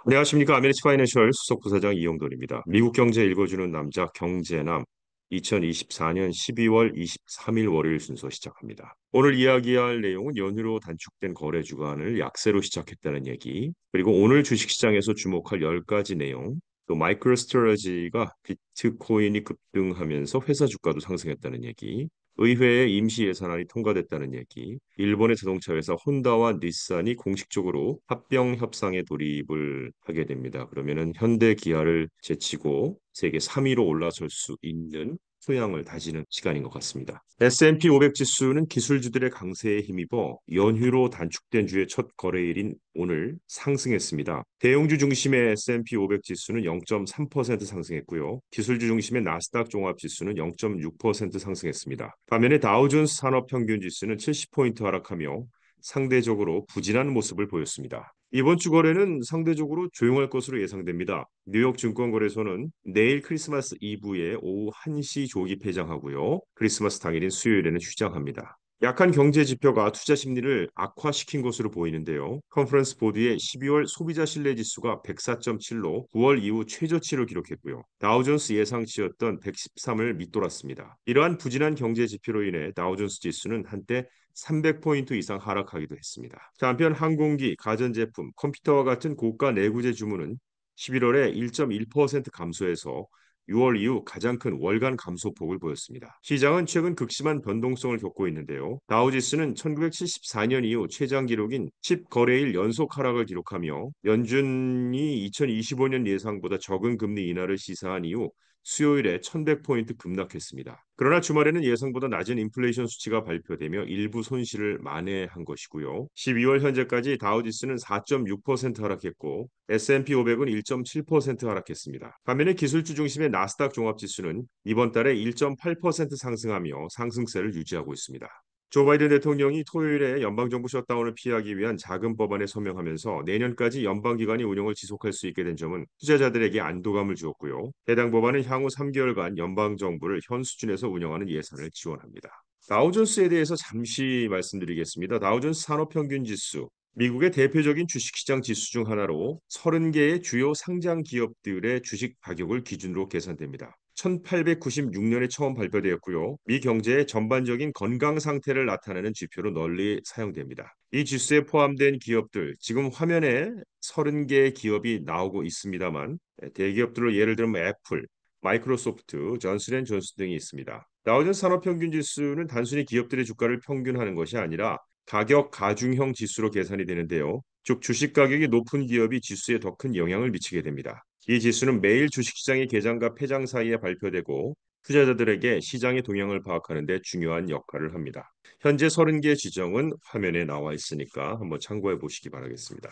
안녕하십니까. 아메리츠 파이낸셜 수석부사장 이용돈입니다. 미국 경제 읽어주는 남자 경제남 2024년 12월 23일 월요일 순서 시작합니다. 오늘 이야기할 내용은 연휴로 단축된 거래 주간을 약세로 시작했다는 얘기, 그리고 오늘 주식시장에서 주목할 10가지 내용, 또 마이크로스트러지가 비트코인이 급등하면서 회사 주가도 상승했다는 얘기, 의회에 임시 예산안이 통과됐다는 얘기, 일본의 자동차 회사 혼다와 닛산이 공식적으로 합병 협상에 돌입을 하게 됩니다. 그러면은 현대 기아를 제치고 세계 3위로 올라설 수 있는 소양을 다지는 시간인 것 같습니다. S&P 500 지수는 기술주들의 강세에 힘입어 연휴로 단축된 주의 첫 거래일인 오늘 상승했습니다. 대형주 중심의 S&P 500 지수는 0.3% 상승했고요. 기술주 중심의 나스닥 종합 지수는 0.6% 상승했습니다. 반면에 다우존스 산업 평균 지수는 70포인트 하락하며 상대적으로 부진한 모습을 보였습니다. 이번 주 거래는 상대적으로 조용할 것으로 예상됩니다. 뉴욕 증권거래소는 내일 크리스마스 이브에 오후 1시 조기 폐장하고요. 크리스마스 당일인 수요일에는 휴장합니다. 약한 경제 지표가 투자 심리를 악화시킨 것으로 보이는데요. 컨퍼런스 보드의 12월 소비자 신뢰 지수가 104.7로 9월 이후 최저치를 기록했고요. 다우존스 예상치였던 113을 밑돌았습니다. 이러한 부진한 경제 지표로 인해 다우존스 지수는 한때 300포인트 이상 하락하기도 했습니다. 자, 한편 항공기, 가전제품, 컴퓨터와 같은 고가 내구재 주문은 11월에 1.1% 감소해서 6월 이후 가장 큰 월간 감소폭을 보였습니다. 시장은 최근 극심한 변동성을 겪고 있는데요. 다우지수는 1974년 이후 최장 기록인 10거래일 연속 하락을 기록하며 연준이 2025년 예상보다 적은 금리 인하를 시사한 이후 수요일에 1100포인트 급락했습니다. 그러나 주말에는 예상보다 낮은 인플레이션 수치가 발표되며 일부 손실을 만회한 것이고요. 12월 현재까지 다우지수는 4.6% 하락했고 S&P 500은 1.7% 하락했습니다. 반면에 기술주 중심의 나스닥 종합지수는 이번 달에 1.8% 상승하며 상승세를 유지하고 있습니다. 조 바이든 대통령이 토요일에 연방정부 셧다운을 피하기 위한 자금 법안에 서명하면서 내년까지 연방기관이 운영을 지속할 수 있게 된 점은 투자자들에게 안도감을 주었고요. 해당 법안은 향후 3개월간 연방정부를 현 수준에서 운영하는 예산을 지원합니다. 다우존스에 대해서 잠시 말씀드리겠습니다. 다우존스 산업평균지수, 미국의 대표적인 주식시장 지수 중 하나로 30개의 주요 상장 기업들의 주식 가격을 기준으로 계산됩니다. 1896년에 처음 발표되었고요. 미 경제의 전반적인 건강 상태를 나타내는 지표로 널리 사용됩니다. 이 지수에 포함된 기업들, 지금 화면에 30개의 기업이 나오고 있습니다만 대기업들로 예를 들면 애플, 마이크로소프트, 존슨앤존슨 등이 있습니다. 다우존스 산업평균지수는 단순히 기업들의 주가를 평균하는 것이 아니라 가격 가중형 지수로 계산이 되는데요. 즉 주식 가격이 높은 기업이 지수에 더 큰 영향을 미치게 됩니다. 이 지수는 매일 주식시장의 개장과 폐장 사이에 발표되고 투자자들에게 시장의 동향을 파악하는 데 중요한 역할을 합니다. 현재 30개 지정은 화면에 나와 있으니까 한번 참고해 보시기 바라겠습니다.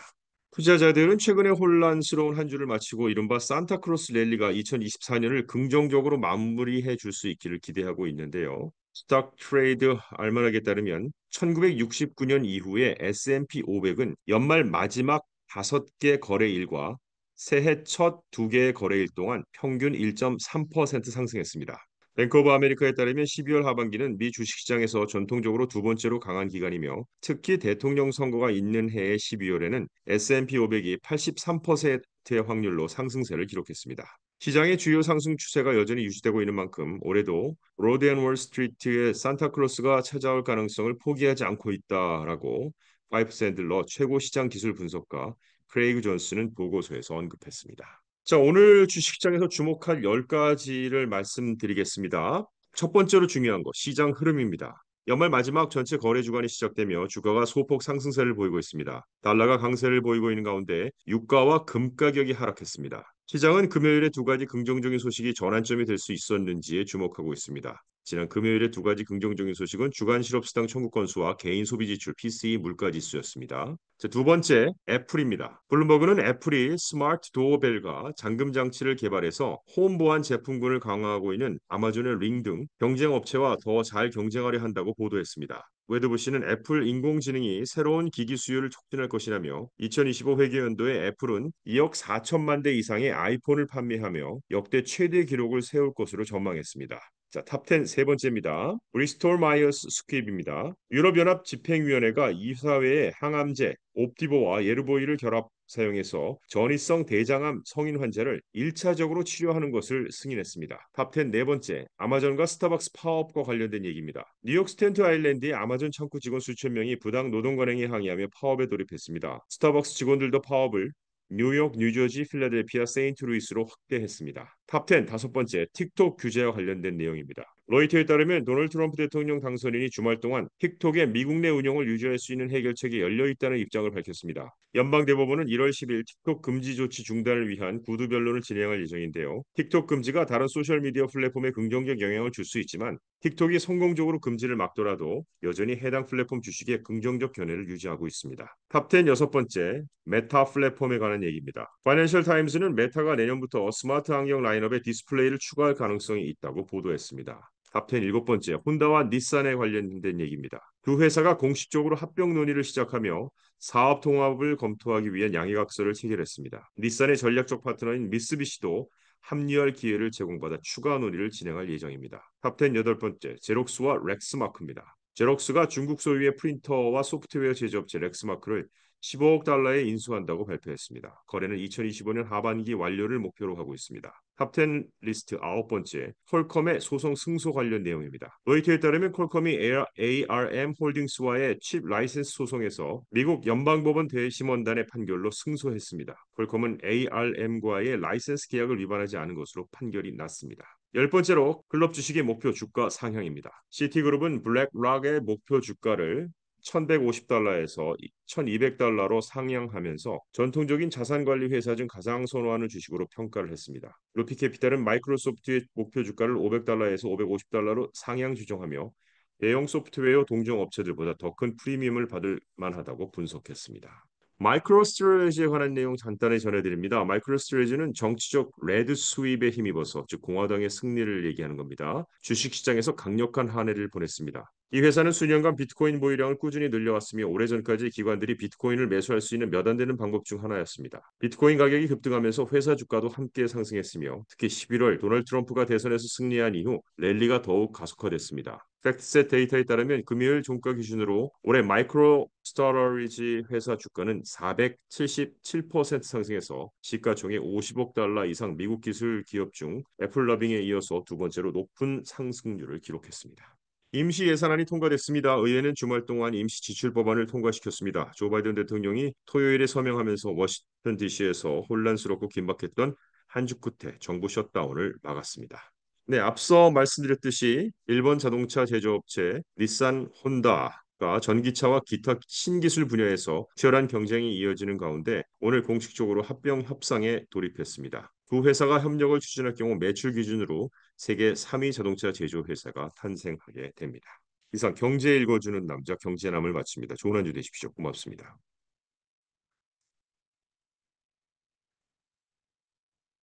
투자자들은 최근에 혼란스러운 한 주를 마치고 이른바 산타크로스 랠리가 2024년을 긍정적으로 마무리해 줄 수 있기를 기대하고 있는데요. 스톡 트레이드 알마낙에 따르면 1969년 이후에 S&P 500은 연말 마지막 5개 거래일과 새해 첫 2개의 거래일 동안 평균 1.3% 상승했습니다. 뱅크 오브 아메리카에 따르면 12월 하반기는 미 주식시장에서 전통적으로 두 번째로 강한 기간이며 특히 대통령 선거가 있는 해의 12월에는 S&P 500이 83%의 확률로 상승세를 기록했습니다. 시장의 주요 상승 추세가 여전히 유지되고 있는 만큼 올해도 로드 앤 월스트리트의 산타클로스가 찾아올 가능성을 포기하지 않고 있다라고 파이프 샌들러 최고 시장 기술 분석가 크레이그 존스는 보고서에서 언급했습니다. 자, 오늘 주식시장에서 주목할 10가지를 말씀드리겠습니다. 첫 번째로 중요한 거, 시장 흐름입니다. 연말 마지막 전체 거래 주간이 시작되며 주가가 소폭 상승세를 보이고 있습니다. 달러가 강세를 보이고 있는 가운데 유가와 금 가격이 하락했습니다. 시장은 금요일에 두 가지 긍정적인 소식이 전환점이 될 수 있었는지에 주목하고 있습니다. 지난 금요일에 두 가지 긍정적인 소식은 주간 실업수당 청구 건수와 개인 소비 지출 PCE 물가 지수였습니다. 자, 두 번째, 애플입니다. 블룸버그는 애플이 스마트 도어벨과 잠금 장치를 개발해서 홈 보안 제품군을 강화하고 있는 아마존의 링 등 경쟁 업체와 더 잘 경쟁하려 한다고 보도했습니다. 웨드부시는 애플 인공지능이 새로운 기기 수요를 촉진할 것이라며 2025 회계연도에 애플은 2억 4천만 대 이상의 아이폰을 판매하며 역대 최대 기록을 세울 것으로 전망했습니다. 자, 탑10 세 번째입니다. 브리스톨 마이어스 스퀴브입니다. 유럽연합 집행위원회가 이사회에 항암제, 옵티보와 예르보이를 결합 사용해서 전이성 대장암 성인 환자를 1차적으로 치료하는 것을 승인했습니다. 탑10 네 번째, 아마존과 스타벅스 파업과 관련된 얘기입니다. 뉴욕 스탠트 아일랜드의 아마존 창구 직원 수천 명이 부당 노동 관행에 항의하며 파업에 돌입했습니다. 스타벅스 직원들도 파업을 뉴욕, 뉴저지, 필라델피아, 세인트루이스로 확대했습니다. 탑10 다섯 번째, 틱톡 규제와 관련된 내용입니다. 로이터에 따르면 도널드 트럼프 대통령 당선인이 주말 동안 틱톡의 미국 내 운영을 유지할 수 있는 해결책이 열려 있다는 입장을 밝혔습니다. 연방대법원은 1월 10일 틱톡 금지 조치 중단을 위한 구두 변론을 진행할 예정인데요. 틱톡 금지가 다른 소셜미디어 플랫폼에 긍정적 영향을 줄 수 있지만 틱톡이 성공적으로 금지를 막더라도 여전히 해당 플랫폼 주식에 긍정적 견해를 유지하고 있습니다. 탑10 여섯 번째, 메타 플랫폼에 관한 얘기입니다. 파이낸셜 타임스는 메타가 내년부터 스마트 안경 라인업에 디스플레이를 추가할 가능성이 있다고 보도했습니다. 탑10 일곱 번째, 혼다와 닛산에 관련된 얘기입니다. 두 회사가 공식적으로 합병 논의를 시작하며 사업 통합을 검토하기 위한 양해각서를 체결했습니다. 닛산의 전략적 파트너인 미쓰비시도 합류할 기회를 제공받아 추가 논의를 진행할 예정입니다. 탑10 여덟 번째, 제록스와 렉스마크입니다. 제록스가 중국 소유의 프린터와 소프트웨어 제조업체 렉스마크를 15억 달러에 인수한다고 발표했습니다. 거래는 2025년 하반기 완료를 목표로 하고 있습니다. 탑10 리스트 아홉 번째, 퀄컴의 소송 승소 관련 내용입니다. 로이터에 따르면 퀄컴이 ARM 홀딩스와의 칩 라이센스 소송에서 미국 연방법원 대심원단의 판결로 승소했습니다. 퀄컴은 ARM과의 라이센스 계약을 위반하지 않은 것으로 판결이 났습니다. 열 번째로 클럽 주식의 목표 주가 상향입니다. 시티그룹은 블랙락의 목표 주가를 1150달러에서 1200달러로 상향하면서 전통적인 자산관리 회사 중 가장 선호하는 주식으로 평가를 했습니다. 루피캐피탈은 마이크로소프트의 목표 주가를 500달러에서 550달러로 상향 조정하며 대형 소프트웨어 동종 업체들보다 더 큰 프리미엄을 받을 만하다고 분석했습니다. 마이크로스트레지에 관한 내용 간단히 전해드립니다. 마이크로스트레지는 정치적 레드 스윕에 힘입어서 즉 공화당의 승리를 얘기하는 겁니다. 주식시장에서 강력한 한 해를 보냈습니다. 이 회사는 수년간 비트코인 보유량을 꾸준히 늘려왔으며 오래전까지 기관들이 비트코인을 매수할 수 있는 몇 안 되는 방법 중 하나였습니다. 비트코인 가격이 급등하면서 회사 주가도 함께 상승했으며 특히 11월 도널드 트럼프가 대선에서 승리한 이후 랠리가 더욱 가속화됐습니다. 팩트셋 데이터에 따르면 금요일 종가 기준으로 올해 마이크로 스토리지 회사 주가는 477% 상승해서 시가총액 50억 달러 이상 미국 기술 기업 중 애플러빙에 이어서 두 번째로 높은 상승률을 기록했습니다. 임시 예산안이 통과됐습니다. 의회는 주말 동안 임시 지출 법안을 통과시켰습니다. 조 바이든 대통령이 토요일에 서명하면서 워싱턴 DC에서 혼란스럽고 긴박했던 한 주 끝에 정부 셧다운을 막았습니다. 네, 앞서 말씀드렸듯이 일본 자동차 제조업체 닛산 혼다가 전기차와 기타 신기술 분야에서 치열한 경쟁이 이어지는 가운데 오늘 공식적으로 합병 협상에 돌입했습니다. 두 회사가 협력을 추진할 경우 매출 기준으로 세계 3위 자동차 제조 회사가 탄생하게 됩니다. 이상 경제 읽어주는 남자 경제남을 마칩니다. 좋은 한 주 되십시오. 고맙습니다.